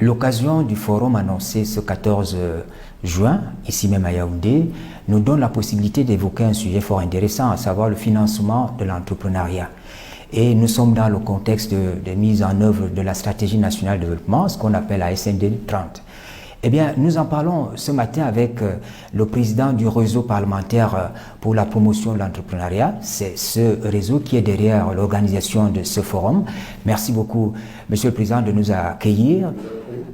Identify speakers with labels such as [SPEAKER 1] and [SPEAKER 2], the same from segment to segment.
[SPEAKER 1] L'occasion du forum annoncé ce 14 juin, ici même à Yaoundé, nous donne la possibilité d'évoquer un sujet fort intéressant, à savoir le financement de l'entrepreneuriat. Et nous sommes dans le contexte de mise en œuvre de la stratégie nationale de développement, ce qu'on appelle la SND 30. Eh bien, nous en parlons ce matin avec le président du réseau parlementaire pour la promotion de l'entrepreneuriat. C'est ce réseau qui est derrière l'organisation de ce forum. Merci beaucoup, Monsieur le Président, de nous accueillir.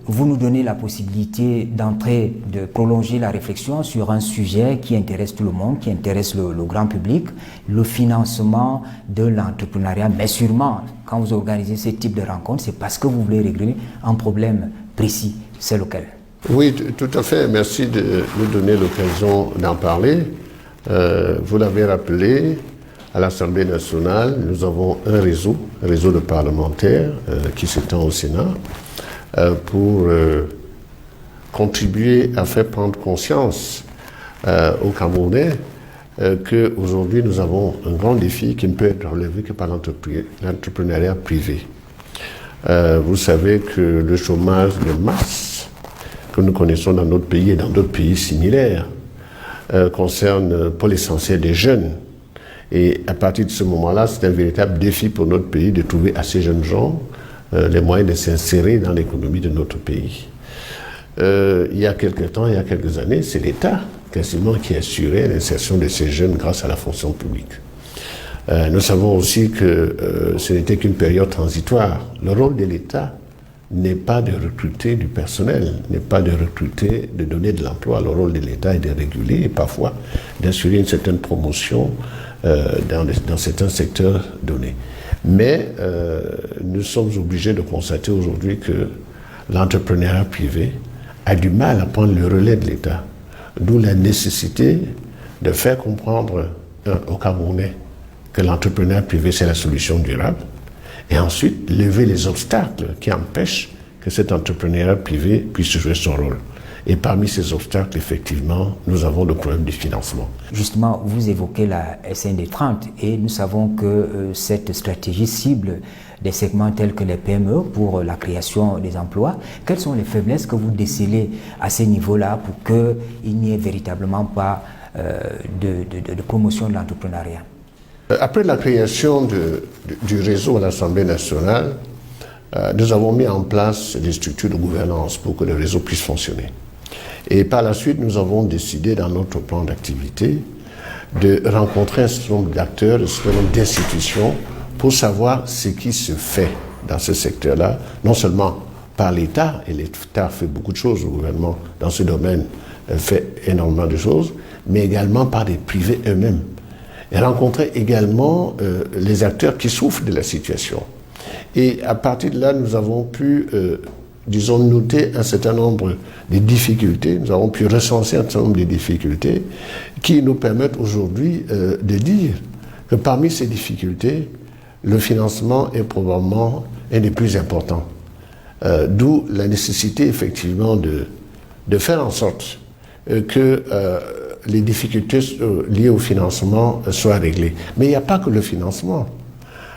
[SPEAKER 1] Vous nous donnez la possibilité d'entrer, de prolonger la réflexion sur un sujet qui intéresse tout le monde, qui intéresse le grand public, le financement de l'entrepreneuriat. Mais sûrement, quand vous organisez ce type de rencontre, c'est parce que vous voulez régler un problème précis. C'est lequel?
[SPEAKER 2] Oui, tout à fait. Merci de nous donner l'occasion d'en parler. Vous l'avez rappelé, à l'Assemblée nationale, nous avons un réseau de parlementaires qui s'étend au Sénat pour contribuer à faire prendre conscience aux Camerounais qu'aujourd'hui nous avons un grand défi qui ne peut être relevé que par l'entrepreneuriat privé. Vous savez que le chômage de masse que nous connaissons dans notre pays et dans d'autres pays similaires concerne pour l'essentiel des jeunes. Et à partir de ce moment-là, c'est un véritable défi pour notre pays de trouver à ces jeunes gens les moyens de s'insérer dans l'économie de notre pays. Il y a quelques temps, il y a quelques années, c'est l'État quasiment qui assurait l'insertion de ces jeunes grâce à la fonction publique. Nous savons aussi que ce n'était qu'une période transitoire. Le rôle de l'État n'est pas de recruter du personnel, n'est pas de recruter, de donner de l'emploi. Le rôle de l'État est de réguler et parfois d'assurer une certaine promotion dans certains secteurs donnés. Mais nous sommes obligés de constater aujourd'hui que l'entrepreneuriat privé a du mal à prendre le relais de l'État. D'où la nécessité de faire comprendre aux Camerounais que l'entrepreneuriat privé c'est la solution durable, et ensuite lever les obstacles qui empêchent que cet entrepreneuriat privé puisse jouer son rôle. Et parmi ces obstacles, effectivement, nous avons le problème du financement.
[SPEAKER 1] Justement, vous évoquez la SND 30 et nous savons que cette stratégie cible des segments tels que les PME pour la création des emplois. Quelles sont les faiblesses que vous décelez à ces niveaux-là pour qu'il n'y ait véritablement pas de promotion de l'entrepreneuriat?
[SPEAKER 2] Après la création du réseau à l'Assemblée nationale, nous avons mis en place des structures de gouvernance pour que le réseau puisse fonctionner. Et par la suite, nous avons décidé dans notre plan d'activité de rencontrer un certain nombre d'acteurs, un certain nombre d'institutions pour savoir ce qui se fait dans ce secteur-là, non seulement par l'État, et l'État fait beaucoup de choses, le gouvernement dans ce domaine fait énormément de choses, mais également par les privés eux-mêmes. Et rencontrer également les acteurs qui souffrent de la situation. Et à partir de là, nous avons pu, disons, noter un certain nombre de difficultés, nous avons pu recenser un certain nombre de difficultés qui nous permettent aujourd'hui de dire que parmi ces difficultés, le financement est probablement un des plus importants. D'où la nécessité, effectivement, de faire en sorte que les difficultés liées au financement soient réglées. Mais il n'y a pas que le financement.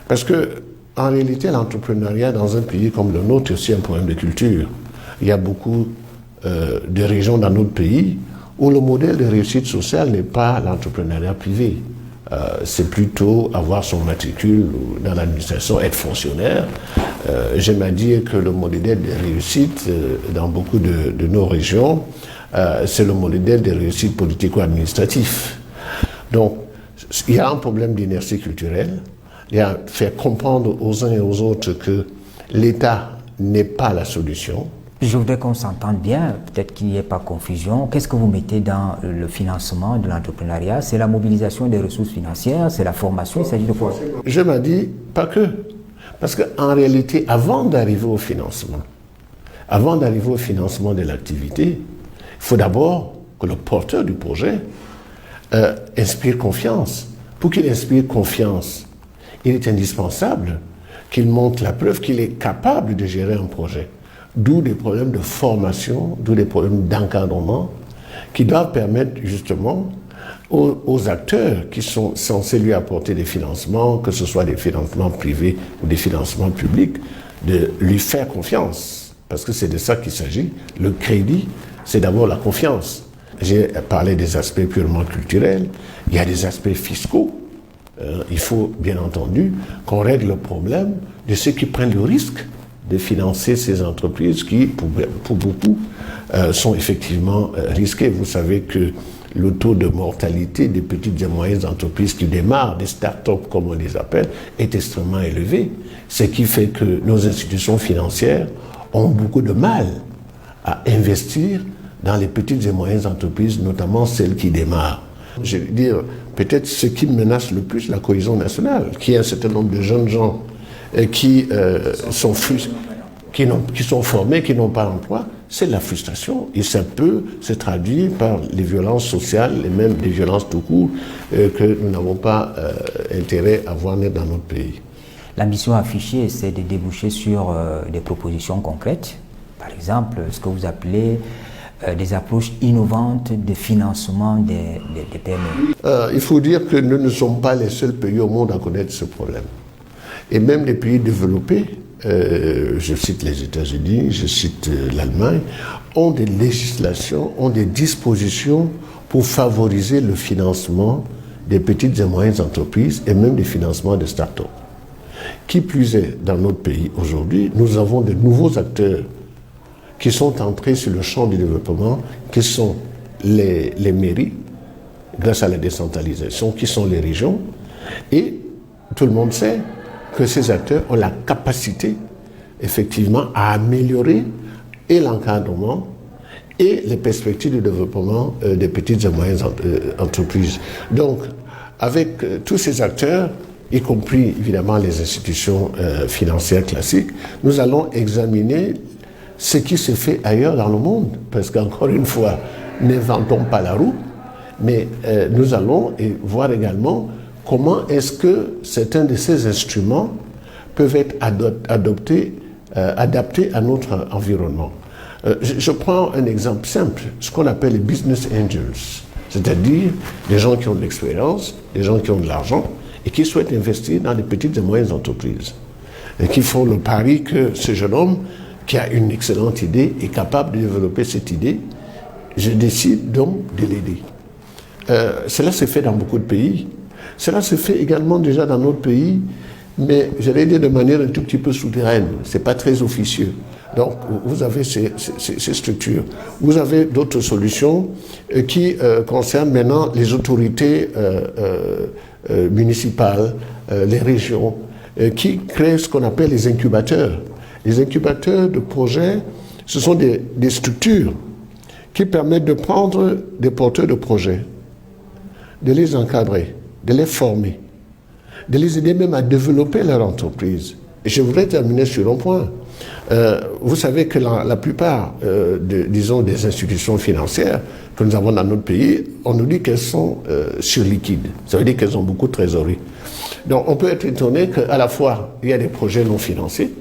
[SPEAKER 2] Parce que, en réalité, l'entrepreneuriat dans un pays comme le nôtre est aussi un problème de culture. Il y a beaucoup de régions dans notre pays où le modèle de réussite sociale n'est pas l'entrepreneuriat privé. C'est plutôt avoir son matricule dans l'administration, être fonctionnaire. J'aime à dire que le modèle de réussite dans beaucoup de nos régions, c'est le modèle de réussite politico-administratif. Donc, il y a un problème d'inertie culturelle. Il y a faire comprendre aux uns et aux autres que l'État n'est pas la solution.
[SPEAKER 1] Je voudrais qu'on s'entende bien, peut-être qu'il n'y ait pas confusion. Qu'est-ce que vous mettez dans le financement de l'entrepreneuriat? C'est la mobilisation des ressources financières, c'est la formation, il s'agit de quoi?
[SPEAKER 2] Je m'en dis pas que. Parce qu'en réalité, avant d'arriver au financement de l'activité, il faut d'abord que le porteur du projet inspire confiance. Pour qu'il inspire confiance, il est indispensable qu'il montre la preuve qu'il est capable de gérer un projet. D'où des problèmes de formation, d'où des problèmes d'encadrement qui doivent permettre justement aux acteurs qui sont censés lui apporter des financements, que ce soit des financements privés ou des financements publics, de lui faire confiance parce que c'est de ça qu'il s'agit. Le crédit, c'est d'abord la confiance. J'ai parlé des aspects purement culturels, il y a des aspects fiscaux. Il faut bien entendu qu'on règle le problème de ceux qui prennent le risque de financer ces entreprises qui, pour beaucoup, sont effectivement risquées. Vous savez que le taux de mortalité des petites et moyennes entreprises qui démarrent, des start-up comme on les appelle, est extrêmement élevé. Ce qui fait que nos institutions financières ont beaucoup de mal à investir dans les petites et moyennes entreprises, notamment celles qui démarrent. Je veux dire, peut-être ce qui menace le plus la cohésion nationale, qui est un certain nombre de jeunes gens qui sont formés, qui n'ont pas d'emploi, c'est la frustration. Et ça peut se traduire par les violences sociales et même des violences tout court que nous n'avons pas intérêt à voir naître dans notre pays.
[SPEAKER 1] L'ambition affichée, c'est de déboucher sur des propositions concrètes. Par exemple, ce que vous appelez des approches innovantes de financement des PME.
[SPEAKER 2] Il faut dire que nous ne sommes pas les seuls pays au monde à connaître ce problème. Et même les pays développés, je cite les États-Unis, je cite l'Allemagne, ont des législations, ont des dispositions pour favoriser le financement des petites et moyennes entreprises et même des financements de start-up. Qui plus est, dans notre pays aujourd'hui, nous avons de nouveaux acteurs qui sont entrés sur le champ du développement, qui sont les mairies, grâce à la décentralisation, qui sont les régions. Et tout le monde sait que ces acteurs ont la capacité, effectivement, à améliorer et l'encadrement et les perspectives de développement des petites et moyennes entreprises. Donc, avec tous ces acteurs, y compris évidemment les institutions financières classiques, nous allons examiner ce qui se fait ailleurs dans le monde, parce qu'encore une fois, n'inventons pas la roue, mais nous allons voir également comment est-ce que certains de ces instruments peuvent être adaptés à notre environnement. Je prends un exemple simple, ce qu'on appelle les business angels, c'est-à-dire des gens qui ont de l'expérience, des gens qui ont de l'argent et qui souhaitent investir dans les petites et moyennes entreprises, et qui font le pari que ce jeune homme qui a une excellente idée est capable de développer cette idée, je décide donc de l'aider. Cela se fait dans beaucoup de pays. Cela se fait également déjà dans notre pays, mais j'allais dire de manière un tout petit peu souterraine. Ce n'est pas très officieux. Donc, vous avez ces structures. Vous avez d'autres solutions qui concernent maintenant les autorités municipales, les régions, qui créent ce qu'on appelle les incubateurs. Les incubateurs de projets, ce sont des structures qui permettent de prendre des porteurs de projets, de les encadrer, de les former, de les aider même à développer leur entreprise. Et je voudrais terminer sur un point. Vous savez que la plupart, disons, des institutions financières que nous avons dans notre pays, on nous dit qu'elles sont surliquides. Ça veut dire qu'elles ont beaucoup de trésorerie. Donc on peut être étonné qu'à la fois, il y a des projets non financés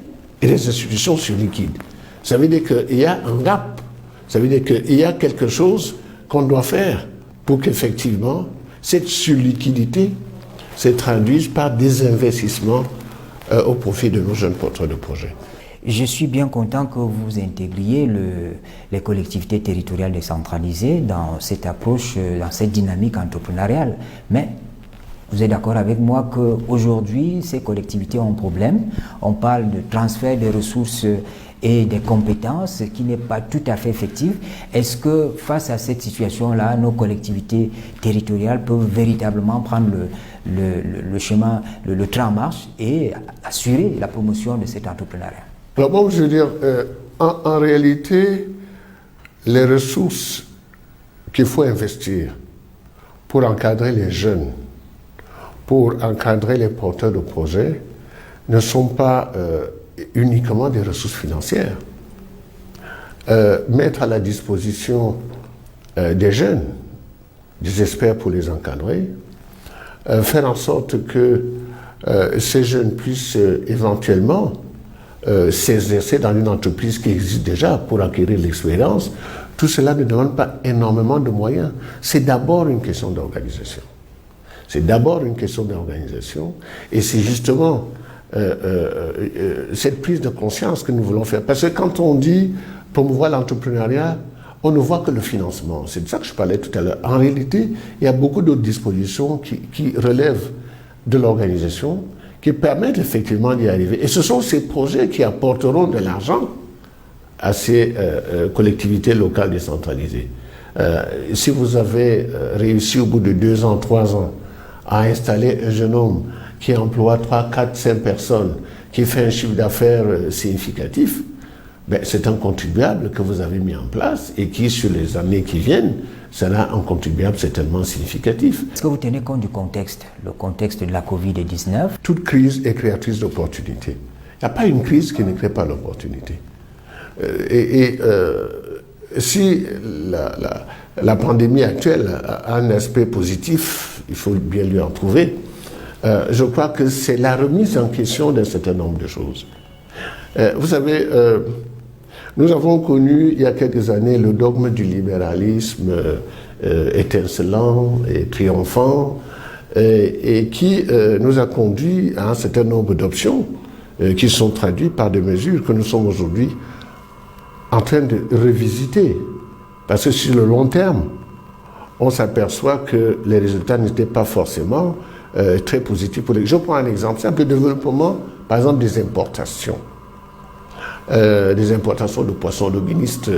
[SPEAKER 2] et des institutions surliquides. Ça veut dire qu'il y a un gap. Ça veut dire qu'il y a quelque chose qu'on doit faire pour qu'effectivement, cette surliquidité se traduise par des investissements au profit de nos jeunes porteurs de projets.
[SPEAKER 1] Je suis bien content que vous intégriez les collectivités territoriales décentralisées dans cette approche, dans cette dynamique entrepreneuriale. Mais vous êtes d'accord avec moi qu'aujourd'hui, ces collectivités ont un problème. On parle de transfert des ressources et des compétences qui n'est pas tout à fait effectif. Est-ce que face à cette situation-là, nos collectivités territoriales peuvent véritablement prendre le chemin, le train en marche et assurer la promotion de cet entrepreneuriat?
[SPEAKER 2] Alors bon, je veux dire, en réalité, les ressources qu'il faut investir pour encadrer les jeunes, pour encadrer les porteurs de projets, ne sont pas uniquement des ressources financières. Mettre à la disposition des jeunes, des experts pour les encadrer, faire en sorte que ces jeunes puissent éventuellement s'exercer dans une entreprise qui existe déjà pour acquérir l'expérience, tout cela ne demande pas énormément de moyens. C'est d'abord une question d'organisation. C'est d'abord une question d'organisation et c'est justement cette prise de conscience que nous voulons faire. Parce que quand on dit promouvoir l'entrepreneuriat, on ne voit que le financement. C'est de ça que je parlais tout à l'heure. En réalité, il y a beaucoup d'autres dispositions qui relèvent de l'organisation, qui permettent effectivement d'y arriver. Et ce sont ces projets qui apporteront de l'argent à ces collectivités locales décentralisées. Si vous avez réussi au bout de 2 ans, 3 ans, à installer un jeune homme qui emploie 3, 4, 5 personnes, qui fait un chiffre d'affaires significatif, ben, c'est un contribuable que vous avez mis en place et qui, sur les années qui viennent, sera un contribuable certainement significatif.
[SPEAKER 1] Est-ce que vous tenez compte du contexte, le contexte de la Covid-19?
[SPEAKER 2] Toute crise est créatrice d'opportunités. Il n'y a pas une crise qui ne crée pas l'opportunité. Si la pandémie actuelle a un aspect positif, il faut bien lui en trouver, je crois que c'est la remise en question d'un certain nombre de choses. Vous savez, nous avons connu il y a quelques années le dogme du libéralisme étincelant et triomphant et qui nous a conduit à un certain nombre d'options qui sont traduites par des mesures que nous sommes aujourd'hui en train de revisiter. Parce que sur le long terme, on s'aperçoit que les résultats n'étaient pas forcément très positifs. Je prends un exemple simple, le développement, par exemple, des importations. Des importations de poissons, le ministre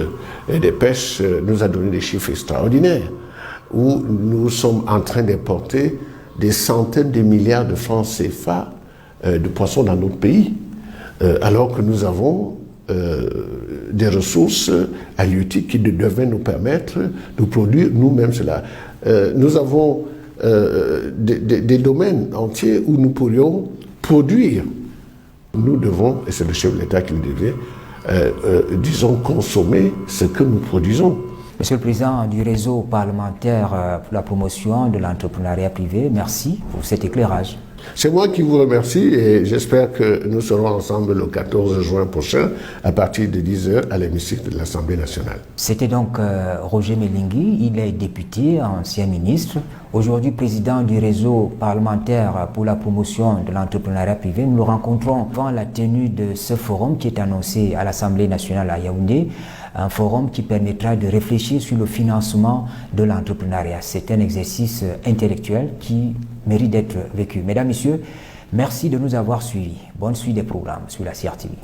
[SPEAKER 2] des Pêches nous a donné des chiffres extraordinaires, où nous sommes en train d'importer des centaines de milliards de francs CFA de poissons dans notre pays, alors que nous avons des ressources halieutiques qui devaient nous permettre de produire nous-mêmes cela. Nous avons des domaines entiers où nous pourrions produire. Nous devons, et c'est le chef de l'État qui le devait, disons, consommer ce que nous produisons.
[SPEAKER 1] Monsieur le Président du réseau parlementaire pour la promotion de l'entrepreneuriat privé, merci pour cet éclairage.
[SPEAKER 2] C'est moi qui vous remercie et j'espère que nous serons ensemble le 14 juin prochain à partir de 10h à l'hémicycle de l'Assemblée nationale.
[SPEAKER 1] C'était donc Roger Melingui, il est député, ancien ministre, aujourd'hui président du réseau parlementaire pour la promotion de l'entrepreneuriat privé. Nous le rencontrons avant la tenue de ce forum qui est annoncé à l'Assemblée nationale à Yaoundé, un forum qui permettra de réfléchir sur le financement de l'entrepreneuriat. C'est un exercice intellectuel qui mérite d'être vécu. Mesdames, Messieurs, merci de nous avoir suivis. Bonne suite des programmes sur la CRTV.